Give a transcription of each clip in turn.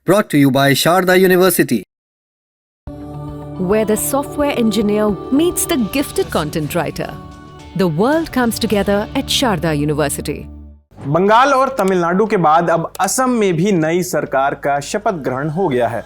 Brought to you by Sharda University. Where the software engineer meets the gifted content writer. The world comes together at Sharda University. Bengal और तमिलनाडु के बाद अब असम में भी नई सरकार का शपथ ग्रहण हो गया है।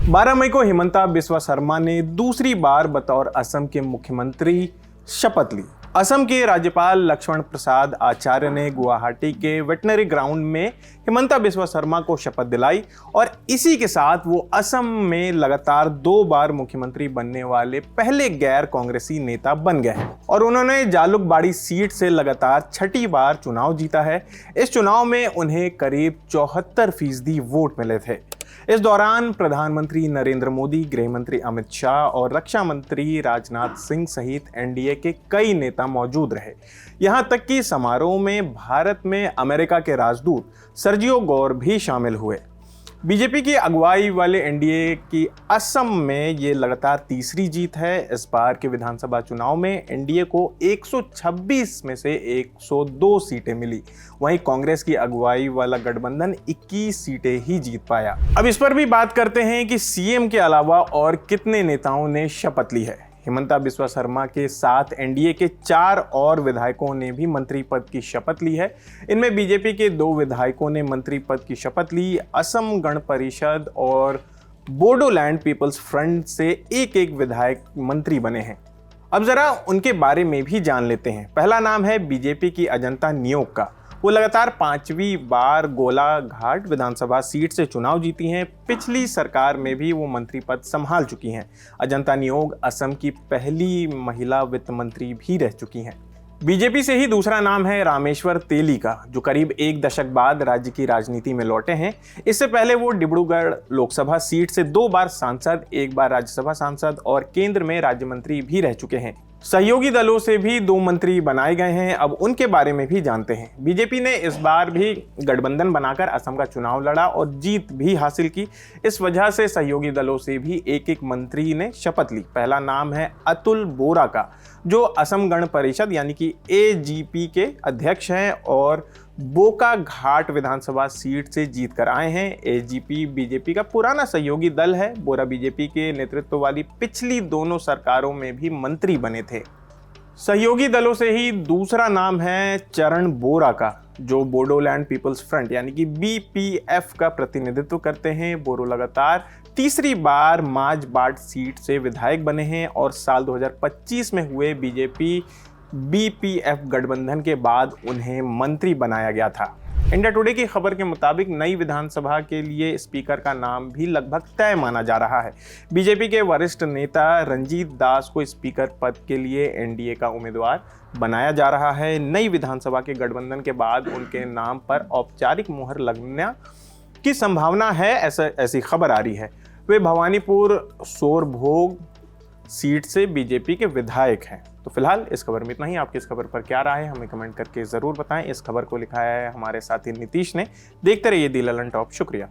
12 मई को हिमंता बिस्वा शर्मा ने दूसरी बार बतौर असम के मुख्यमंत्री शपथ ली। असम के राज्यपाल लक्ष्मण प्रसाद आचार्य ने गुवाहाटी के वेटनरी ग्राउंड में हिमंता बिस्वा शर्मा को शपथ दिलाई और इसी के साथ वो असम में लगातार 2 बार मुख्यमंत्री बनने वाले पहले गैर कांग्रेसी नेता बन गए हैं और उन्होंने जालुकबाड़ी सीट से लगातार 6ठी बार चुनाव जीता है। इस चुनाव में उन्हें करीब 74% वोट मिले थे। इस दौरान प्रधानमंत्री नरेंद्र मोदी, गृह मंत्री अमित शाह और रक्षा मंत्री राजनाथ सिंह सहित एनडीए के कई नेता मौजूद रहे। यहां तक कि समारोह में भारत में अमेरिका के राजदूत सर्जियो गौर भी शामिल हुए। बीजेपी की अगुवाई वाले एनडीए की असम में ये लगातार तीसरी जीत है। इस बार के विधानसभा चुनाव में एनडीए को 126 में से 102 सीटें मिली। वहीं कांग्रेस की अगुवाई वाला गठबंधन 21 सीटें ही जीत पाया। अब इस पर भी बात करते हैं कि सीएम के अलावा और कितने नेताओं ने शपथ ली है। हिमंता बिस्वा शर्मा के साथ एनडीए के 4 और विधायकों ने भी मंत्री पद की शपथ ली है। इनमें बीजेपी के 2 विधायकों ने मंत्री पद की शपथ ली। असम गण परिषद और बोडोलैंड पीपल्स फ्रंट से एक विधायक मंत्री बने हैं। अब जरा उनके बारे में भी जान लेते हैं। पहला नाम है बीजेपी की अजंता नियोग का। वो लगातार 5वीं बार गोलाघाट विधानसभा सीट से चुनाव जीती हैं। पिछली सरकार में भी वो मंत्री पद संभाल चुकी हैं। अजंता नियोग असम की पहली महिला वित्त मंत्री भी रह चुकी हैं। बीजेपी से ही दूसरा नाम है रामेश्वर तेली का, जो करीब 1 दशक बाद राज्य की राजनीति में लौटे हैं। इससे पहले वो डिब्रूगढ़ लोकसभा सीट से 2 बार सांसद, 1 बार राज्यसभा सांसद और केंद्र में राज्य मंत्री भी रह चुके हैं। सहयोगी दलों से भी 2 मंत्री बनाए गए हैं। अब उनके बारे में भी जानते हैं। बीजेपी ने इस बार भी गठबंधन बनाकर असम का चुनाव लड़ा और जीत भी हासिल की। इस वजह से सहयोगी दलों से भी एक मंत्री ने शपथ ली। पहला नाम है अतुल बोरा का, जो असम गण परिषद यानी कि एजीपी के अध्यक्ष हैं और बोकाघाट विधानसभा सीट से जीत कर आए हैं। एजीपी बीजेपी का पुराना सहयोगी दल है। बोरा बीजेपी के नेतृत्व वाली पिछली दोनों सरकारों में भी मंत्री बने थे। सहयोगी दलों से ही दूसरा नाम है चरण बोरा का, जो बोडोलैंड पीपल्स फ्रंट यानी कि बीपीएफ का प्रतिनिधित्व करते हैं। बोरो लगातार तीसरी बार माजबाट सीट से विधायक बने हैं और साल 2025 में हुए बीजेपी बीपीएफ गठबंधन के बाद उन्हें मंत्री बनाया गया था। इंडिया टुडे की खबर के मुताबिक नई विधानसभा के लिए स्पीकर का नाम भी लगभग तय माना जा रहा है। बीजेपी के वरिष्ठ नेता रंजीत दास को स्पीकर पद के लिए एनडीए का उम्मीदवार बनाया जा रहा है। नई विधानसभा के गठबंधन के बाद उनके नाम पर औपचारिक मुहर लगने की संभावना है, ऐसी खबर आ रही है। वे भवानीपुर सोरभोग सीट से बीजेपी के विधायक हैं। तो फिलहाल इस खबर में इतना ही। आपकी इस खबर पर क्या राय है हमें कमेंट करके ज़रूर बताएं। इस खबर को लिखा है हमारे साथी नीतीश ने। देखते रहिए दी ललन टॉप। शुक्रिया।